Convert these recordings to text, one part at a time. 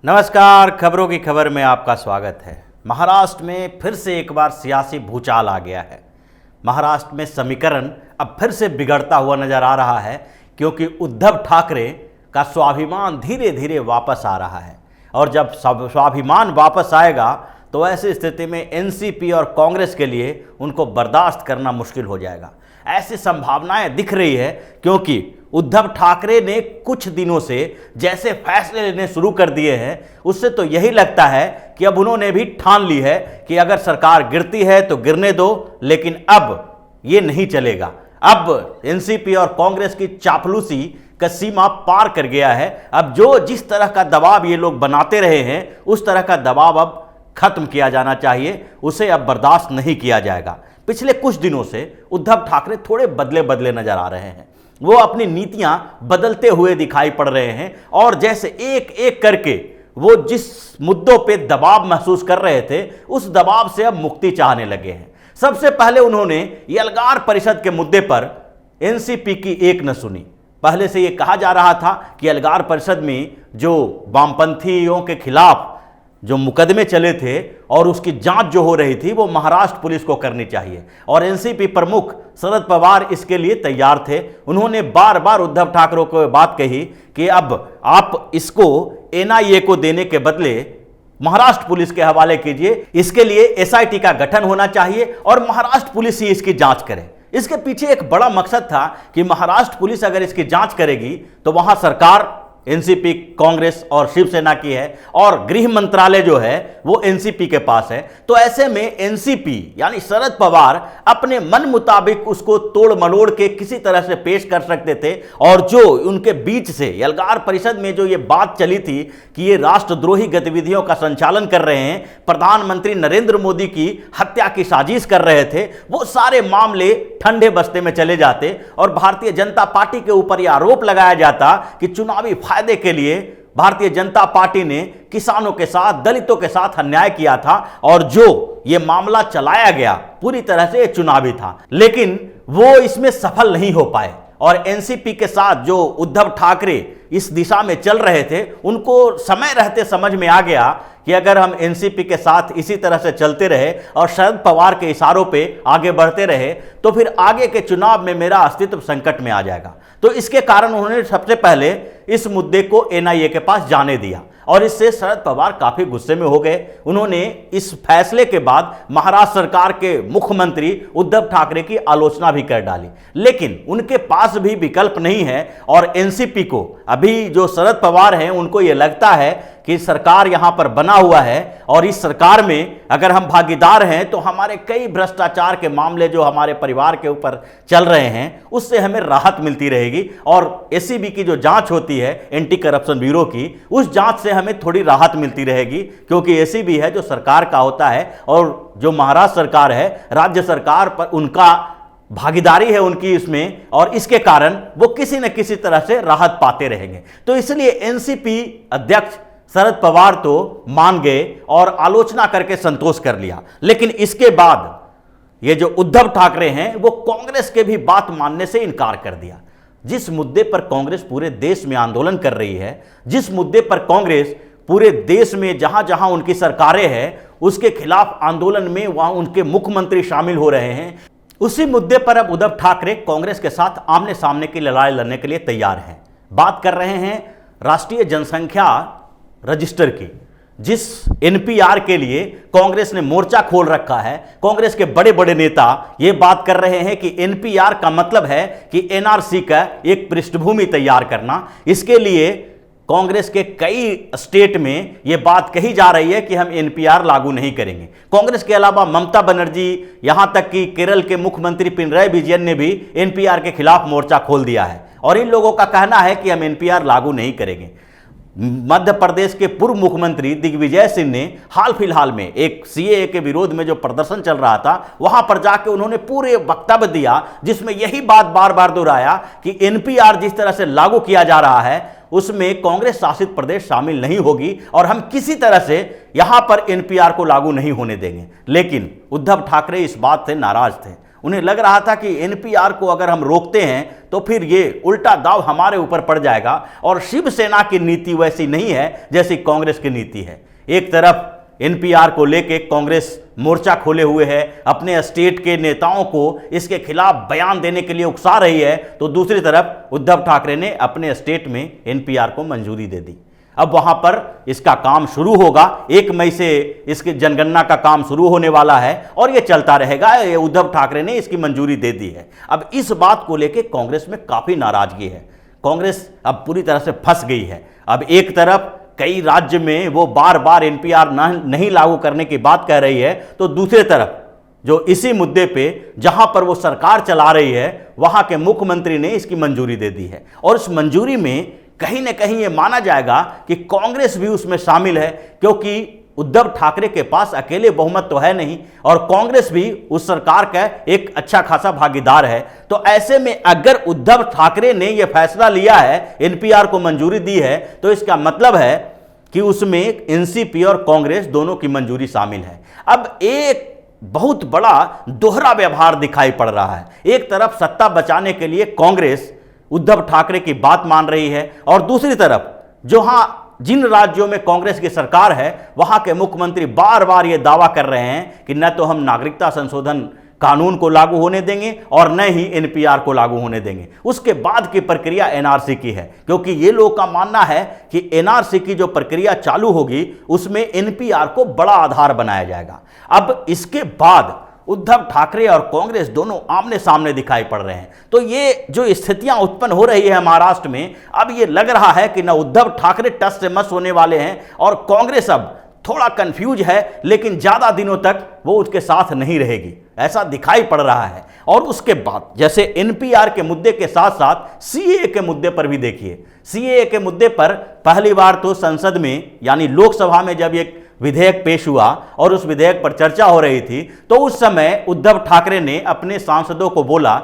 नमस्कार, खबरों की खबर में आपका स्वागत है। महाराष्ट्र में फिर से एक बार सियासी भूचाल आ गया है। महाराष्ट्र में समीकरण अब फिर से बिगड़ता हुआ नजर आ रहा है, क्योंकि उद्धव ठाकरे का स्वाभिमान धीरे धीरे वापस आ रहा है। और जब स्वाभिमान वापस आएगा तो ऐसी स्थिति में एनसीपी और कांग्रेस के लिए उनको बर्दाश्त करना मुश्किल हो जाएगा। ऐसी संभावनाएं दिख रही है, क्योंकि उद्धव ठाकरे ने कुछ दिनों से जैसे फैसले लेने शुरू कर दिए हैं, उससे तो यही लगता है कि अब उन्होंने भी ठान ली है कि अगर सरकार गिरती है तो गिरने दो, लेकिन अब ये नहीं चलेगा। अब एनसीपी और कांग्रेस की चापलूसी का सीमा पार कर गया है। अब जिस तरह का दबाव ये लोग बनाते रहे हैं, उस तरह का दबाव अब खत्म किया जाना चाहिए, उसे अब बर्दाश्त नहीं किया जाएगा। पिछले कुछ दिनों से उद्धव ठाकरे थोड़े बदले बदले नजर आ रहे हैं। वो अपनी नीतियां बदलते हुए दिखाई पड़ रहे हैं, और जैसे एक एक करके वो जिस मुद्दों पे दबाव महसूस कर रहे थे, उस दबाव से अब मुक्ति चाहने लगे हैं। सबसे पहले उन्होंने यलगार परिषद के मुद्दे पर एनसीपी की एक न सुनी। पहले से यह कहा जा रहा था कि यलगार परिषद में जो वामपंथियों के खिलाफ जो मुकदमे चले थे और उसकी जांच जो हो रही थी, वो महाराष्ट्र पुलिस को करनी चाहिए, और एनसीपी प्रमुख शरद पवार इसके लिए तैयार थे। उन्होंने बार बार उद्धव ठाकरे को बात कही कि अब आप इसको एनआईए को देने के बदले महाराष्ट्र पुलिस के हवाले कीजिए, इसके लिए एसआईटी का गठन होना चाहिए और महाराष्ट्र पुलिस ही इसकी जांच करे। इसके पीछे एक बड़ा मकसद था कि महाराष्ट्र पुलिस अगर इसकी जांच करेगी तो वहां सरकार एनसीपी, कांग्रेस और शिवसेना की है, और गृह मंत्रालय जो है वो एनसीपी के पास है। तो ऐसे में एनसीपी यानी शरद पवार अपने मन मुताबिक उसको तोड़ मरोड़ के किसी तरह से पेश कर सकते थे। और जो उनके बीच से यलगार परिषद में जो ये बात चली थी कि ये राष्ट्रद्रोही गतिविधियों का संचालन कर रहे हैं, प्रधानमंत्री नरेंद्र मोदी की हत्या की साजिश कर रहे थे, वो सारे मामले ठंडे बस्ते में चले जाते और भारतीय जनता पार्टी के ऊपर यह आरोप लगाया जाता कि चुनावी फायदे के लिए भारतीय जनता पार्टी ने किसानों के साथ, दलितों के साथ अन्याय किया था, और जो ये मामला चलाया गया पूरी तरह से चुनावी था। लेकिन वो इसमें सफल नहीं हो पाए, और एनसीपी के साथ जो उद्धव ठाकरे इस दिशा में चल रहे थे, उनको समय रहते समझ में आ गया कि अगर हम एनसीपी के साथ इसी तरह से चलते रहे और शरद पवार के इशारों पे आगे बढ़ते रहे, तो फिर आगे के चुनाव में मेरा अस्तित्व संकट में आ जाएगा। तो इसके कारण उन्होंने सबसे पहले इस मुद्दे को एनआईए के पास जाने दिया, और इससे शरद पवार काफी गुस्से में हो गए। उन्होंने इस फैसले के बाद महाराष्ट्र सरकार के मुख्यमंत्री उद्धव ठाकरे की आलोचना भी कर डाली, लेकिन उनके पास भी विकल्प नहीं है। और एनसीपी को अभी जो शरद पवार हैं, उनको यह लगता है कि सरकार यहां पर बना हुआ है, और इस सरकार में अगर हम भागीदार हैं तो हमारे कई भ्रष्टाचार के मामले जो हमारे परिवार के ऊपर चल रहे हैं, उससे हमें राहत मिलती रहेगी, और एसीबी की जो जांच होती है, एंटी करप्शन ब्यूरो की, उस जांच से हमें थोड़ी राहत मिलती रहेगी, क्योंकि एसीबी है जो सरकार का होता है, और जो महाराष्ट्र सरकार है, राज्य सरकार पर उनका भागीदारी है उनकी इसमें, और इसके कारण वो किसी न किसी तरह से राहत पाते रहेंगे। तो इसलिए एनसीपी अध्यक्ष शरद पवार तो मान गए और आलोचना करके संतोष कर लिया। लेकिन इसके बाद ये जो उद्धव ठाकरे हैं, वो कांग्रेस के भी बात मानने से इनकार कर दिया। जिस मुद्दे पर कांग्रेस पूरे देश में आंदोलन कर रही है, जिस मुद्दे पर कांग्रेस पूरे देश में जहां जहां उनकी सरकारें हैं उसके खिलाफ आंदोलन में वहां उनके मुख्यमंत्री शामिल हो रहे हैं, उसी मुद्दे पर अब उद्धव ठाकरे कांग्रेस के साथ आमने सामने की लड़ाई लड़ने के लिए तैयार हैं। बात कर रहे हैं राष्ट्रीय जनसंख्या रजिस्टर की, जिस एनपीआर के लिए कांग्रेस ने मोर्चा खोल रखा है। कांग्रेस के बड़े बड़े नेता यह बात कर रहे हैं कि एनपीआर का मतलब है कि एनआरसी का एक पृष्ठभूमि तैयार करना। इसके लिए कांग्रेस के कई स्टेट में यह बात कही जा रही है कि हम एनपीआर लागू नहीं करेंगे। कांग्रेस के अलावा ममता बनर्जी, यहां तक कि केरल के मुख्यमंत्री पिनराई विजयन ने भी एनपीआर के खिलाफ मोर्चा खोल दिया है, और इन लोगों का कहना है कि हम एनपीआर लागू नहीं करेंगे। मध्य प्रदेश के पूर्व मुख्यमंत्री दिग्विजय सिंह ने हाल फिलहाल में एक सीएए के विरोध में जो प्रदर्शन चल रहा था, वहां पर जाके उन्होंने पूरे वक्तव्य दिया, जिसमें यही बात बार बार दोहराया कि एनपीआर जिस तरह से लागू किया जा रहा है, उसमें कांग्रेस शासित प्रदेश शामिल नहीं होगी, और हम किसी तरह से यहां पर एनपीआर को लागू नहीं होने देंगे। लेकिन उद्धव ठाकरे इस बात से नाराज थे। उन्हें लग रहा था कि एनपीआर को अगर हम रोकते हैं तो फिर ये उल्टा दाव हमारे ऊपर पड़ जाएगा। और शिवसेना की नीति वैसी नहीं है जैसी कांग्रेस की नीति है। एक तरफ एनपीआर को लेके कांग्रेस मोर्चा खोले हुए है, अपने स्टेट के नेताओं को इसके खिलाफ बयान देने के लिए उकसा रही है, तो दूसरी तरफ उद्धव ठाकरे ने अपने स्टेट में एनपीआर को मंजूरी दे दी। अब वहां पर इसका काम शुरू होगा, 1 मई से इसकी जनगणना का काम शुरू होने वाला है और यह चलता रहेगा। ये उद्धव ठाकरे ने इसकी मंजूरी दे दी है। अब इस बात को लेकर कांग्रेस में काफी नाराजगी है। कांग्रेस अब पूरी तरह से फंस गई है। अब एक तरफ कई राज्य में वो बार बार एनपीआर नहीं लागू करने की बात कह रही है, तो दूसरी तरफ जो इसी मुद्दे पे जहां पर वो सरकार चला रही है वहां के मुख्यमंत्री ने इसकी मंजूरी दे दी है। और इस मंजूरी में कहीं ना कहीं ये माना जाएगा कि कांग्रेस भी उसमें शामिल है, क्योंकि उद्धव ठाकरे के पास अकेले बहुमत तो है नहीं और कांग्रेस भी उस सरकार का एक अच्छा खासा भागीदार है। तो ऐसे में अगर उद्धव ठाकरे ने यह फैसला लिया है, एनपीआर को मंजूरी दी है, तो इसका मतलब है कि उसमें एनसीपी और कांग्रेस दोनों की मंजूरी शामिल है। अब एक बहुत बड़ा दोहरा व्यवहार दिखाई पड़ रहा है। एक तरफ सत्ता बचाने के लिए कांग्रेस उद्धव ठाकरे की बात मान रही है और दूसरी तरफ जिन राज्यों में कांग्रेस की सरकार है वहां के मुख्यमंत्री बार बार यह दावा कर रहे हैं कि न तो हम नागरिकता संशोधन कानून को लागू होने देंगे और न ही एनपीआर को लागू होने देंगे। उसके बाद की प्रक्रिया एनआरसी की है, क्योंकि ये लोग का मानना है कि एनआरसी की जो प्रक्रिया चालू होगी उसमें एनपीआर को बड़ा आधार बनाया जाएगा। अब इसके बाद उद्धव ठाकरे और कांग्रेस दोनों आमने सामने दिखाई पड़ रहे हैं। तो ये जो स्थितियां उत्पन्न हो रही है महाराष्ट्र में, अब ये लग रहा है कि न उद्धव ठाकरे टस से मस होने वाले हैं और कांग्रेस अब थोड़ा कंफ्यूज है, लेकिन ज्यादा दिनों तक वो उसके साथ नहीं रहेगी, ऐसा दिखाई पड़ रहा है। और उसके बाद जैसे एनपीआर के मुद्दे के साथ साथ सीएए के मुद्दे पर भी देखिए। सीएए के मुद्दे पर पहली बार तो संसद में यानी लोकसभा में जब एक विधेयक पेश हुआ और उस विधेयक पर चर्चा हो रही थी, तो उस समय उद्धव ठाकरे ने अपने सांसदों को बोला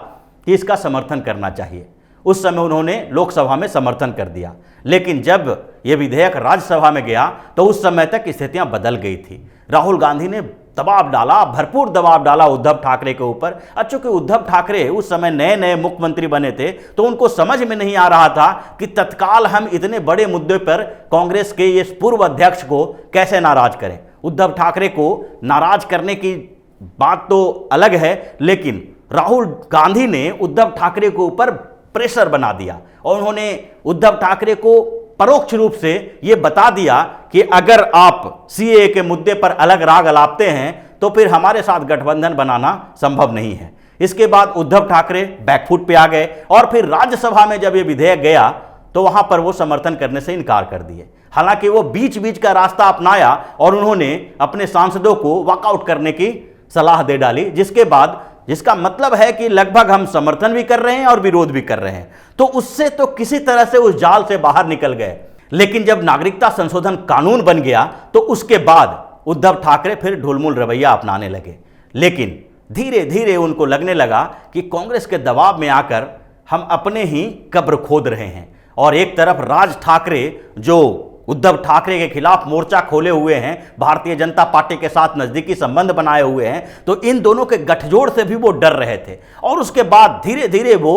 कि इसका समर्थन करना चाहिए। उस समय उन्होंने लोकसभा में समर्थन कर दिया, लेकिन जब यह विधेयक राज्यसभा में गया तो उस समय तक स्थितियां बदल गई थी। राहुल गांधी ने दबाव डाला, भरपूर दबाव डाला उद्धव ठाकरे के ऊपर। चूंकि उद्धव ठाकरे उस समय नए नए मुख्यमंत्री बने थे, तो उनको समझ में नहीं आ रहा था कि तत्काल हम इतने बड़े मुद्दे पर कांग्रेस के इस पूर्व अध्यक्ष को कैसे नाराज करें। उद्धव ठाकरे को नाराज करने की बात तो अलग है, लेकिन राहुल गांधी ने उद्धव ठाकरे के ऊपर प्रेशर बना दिया और उन्होंने उद्धव ठाकरे को परोक्ष रूप से यह बता दिया कि अगर आप सीएए के मुद्दे पर अलग राग अलापते हैं तो फिर हमारे साथ गठबंधन बनाना संभव नहीं है। इसके बाद उद्धव ठाकरे बैकफुट पे आ गए और फिर राज्यसभा में जब यह विधेयक गया तो वहां पर वो समर्थन करने से इनकार कर दिए। हालांकि वो बीच बीच का रास्ता अपनाया और उन्होंने अपने सांसदों को वॉकआउट करने की सलाह दे डाली, जिसका मतलब है कि लगभग हम समर्थन भी कर रहे हैं और विरोध भी कर रहे हैं। तो उससे तो किसी तरह से उस जाल से बाहर निकल गए। लेकिन जब नागरिकता संशोधन कानून बन गया तो उसके बाद उद्धव ठाकरे फिर ढुलमुल रवैया अपनाने लगे। लेकिन धीरे धीरे उनको लगने लगा कि कांग्रेस के दबाव में आकर हम अपने ही कब्र खोद रहे हैं। और एक तरफ राज ठाकरे जो उद्धव ठाकरे के खिलाफ मोर्चा खोले हुए हैं, भारतीय जनता पार्टी के साथ नजदीकी संबंध बनाए हुए हैं, तो इन दोनों के गठजोड़ से भी वो डर रहे थे। और उसके बाद धीरे धीरे वो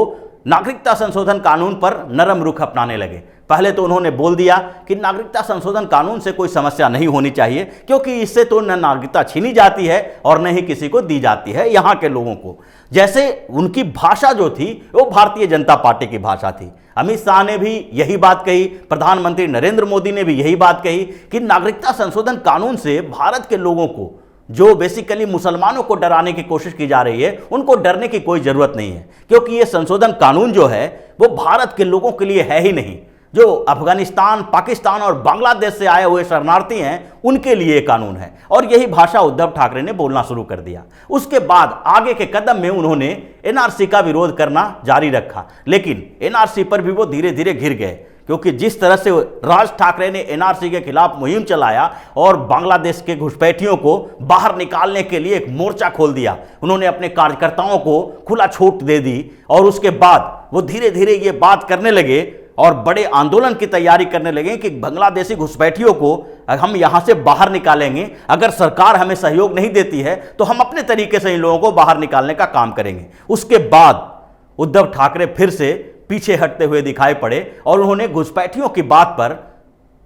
नागरिकता संशोधन कानून पर नरम रुख अपनाने लगे। पहले तो उन्होंने बोल दिया कि नागरिकता संशोधन कानून से कोई समस्या नहीं होनी चाहिए, क्योंकि इससे तो न नागरिकता छीनी जाती है और न ही किसी को दी जाती है यहाँ के लोगों को। जैसे उनकी भाषा जो थी वो भारतीय जनता पार्टी की भाषा थी। अमित शाह ने भी यही बात कही, प्रधानमंत्री नरेंद्र मोदी ने भी यही बात कही कि नागरिकता संशोधन कानून से भारत के लोगों को, जो बेसिकली मुसलमानों को डराने की कोशिश की जा रही है, उनको डरने की कोई जरूरत नहीं है, क्योंकि यह संशोधन कानून जो है वो भारत के लोगों के लिए है ही नहीं। जो अफगानिस्तान, पाकिस्तान और बांग्लादेश से आए हुए शरणार्थी हैं उनके लिए कानून है। और यही भाषा उद्धव ठाकरे ने बोलना शुरू कर दिया। उसके बाद आगे के कदम में उन्होंने एनआरसी का विरोध करना जारी रखा, लेकिन एनआरसी पर भी वो धीरे धीरे घिर गए, क्योंकि जिस तरह से राज ठाकरे ने एनआरसी के खिलाफ मुहिम चलाया और बांग्लादेश के घुसपैठियों को बाहर निकालने के लिए एक मोर्चा खोल दिया, उन्होंने अपने कार्यकर्ताओं को खुला छूट दे दी और उसके बाद वो धीरे धीरे ये बात करने लगे और बड़े आंदोलन की तैयारी करने लगे कि बांग्लादेशी घुसपैठियों को हम यहां से बाहर निकालेंगे, अगर सरकार हमें सहयोग नहीं देती है तो हम अपने तरीके से इन लोगों को बाहर निकालने का काम करेंगे। उसके बाद उद्धव ठाकरे फिर से पीछे हटते हुए दिखाई पड़े और उन्होंने घुसपैठियों की बात पर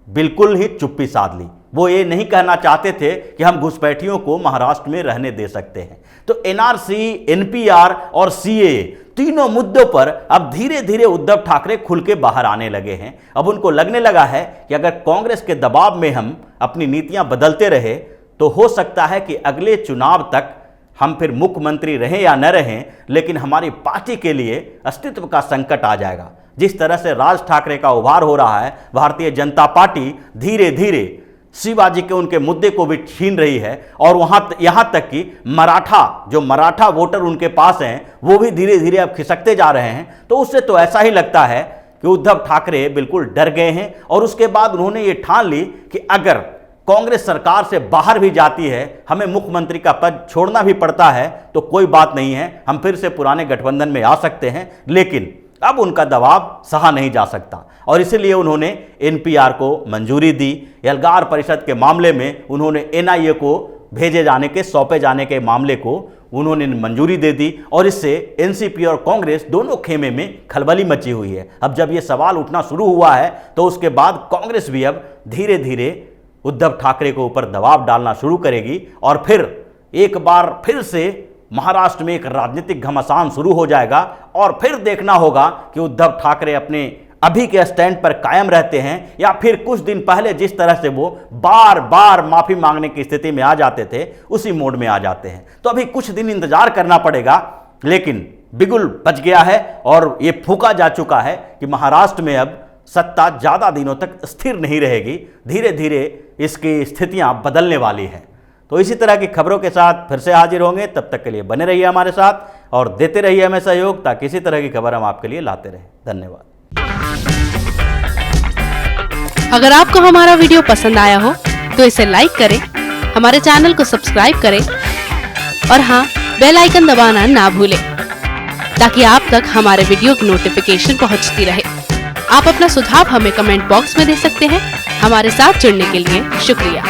बिल्कुल ही चुप्पी साध ली। वो ये नहीं कहना चाहते थे कि हम घुसपैठियों को महाराष्ट्र में रहने दे सकते हैं। तो एनआरसी, एनपीआर और सीएए तीनों मुद्दों पर अब धीरे धीरे उद्धव ठाकरे खुल के बाहर आने लगे हैं। अब उनको लगने लगा है कि अगर कांग्रेस के दबाव में हम अपनी नीतियां बदलते रहे तो हो सकता है कि अगले चुनाव तक हम फिर मुख्यमंत्री रहें या न रहें, लेकिन हमारी पार्टी के लिए अस्तित्व का संकट आ जाएगा। जिस तरह से राज ठाकरे का उभार हो रहा है, भारतीय जनता पार्टी धीरे धीरे शिवाजी के उनके मुद्दे को भी छीन रही है और यहां तक कि मराठा वोटर उनके पास हैं वो भी धीरे धीरे अब खिसकते जा रहे हैं। तो उससे तो ऐसा ही लगता है कि उद्धव ठाकरे बिल्कुल डर गए हैं और उसके बाद उन्होंने ये ठान ली कि अगर कांग्रेस सरकार से बाहर भी जाती है, हमें मुख्यमंत्री का पद छोड़ना भी पड़ता है तो कोई बात नहीं है, हम फिर से पुराने गठबंधन में आ सकते हैं। लेकिन अब उनका दबाव सहा नहीं जा सकता और इसलिए उन्होंने एनपीआर को मंजूरी दी। एल्गार परिषद के मामले में उन्होंने एनआईए को सौंपे जाने के मामले को उन्होंने मंजूरी दे दी और इससे एनसीपी और कांग्रेस दोनों खेमे में खलबली मची हुई है। अब जब ये सवाल उठना शुरू हुआ है तो उसके बाद कांग्रेस भी अब धीरे धीरे उद्धव ठाकरे के ऊपर दबाव डालना शुरू करेगी और फिर एक बार फिर से महाराष्ट्र में एक राजनीतिक घमासान शुरू हो जाएगा और फिर देखना होगा कि उद्धव ठाकरे अपने अभी के स्टैंड पर कायम रहते हैं या फिर कुछ दिन पहले जिस तरह से वो बार बार माफी मांगने की स्थिति में आ जाते थे उसी मोड में आ जाते हैं। तो अभी कुछ दिन इंतजार करना पड़ेगा, लेकिन बिगुल बच गया है और ये फूंका जा चुका है कि महाराष्ट्र में अब सत्ता ज्यादा दिनों तक स्थिर नहीं रहेगी, धीरे धीरे इसकी स्थितियां बदलने वाली हैं। तो इसी तरह की खबरों के साथ फिर से हाजिर होंगे, तब तक के लिए बने रहिए हमारे साथ और देते रहिए हमें सहयोग ताकि इसी तरह की खबर हम आपके लिए लाते रहें। धन्यवाद। अगर आपको हमारा वीडियो पसंद आया हो तो इसे लाइक करें, हमारे चैनल को सब्सक्राइब करें और हाँ, बेल आइकन दबाना ना भूलें ताकि आप तक हमारे वीडियो की नोटिफिकेशन पहुंचती रहे। आप अपना सुझाव हमें कमेंट बॉक्स में दे सकते हैं। हमारे साथ जुड़ने के लिए शुक्रिया।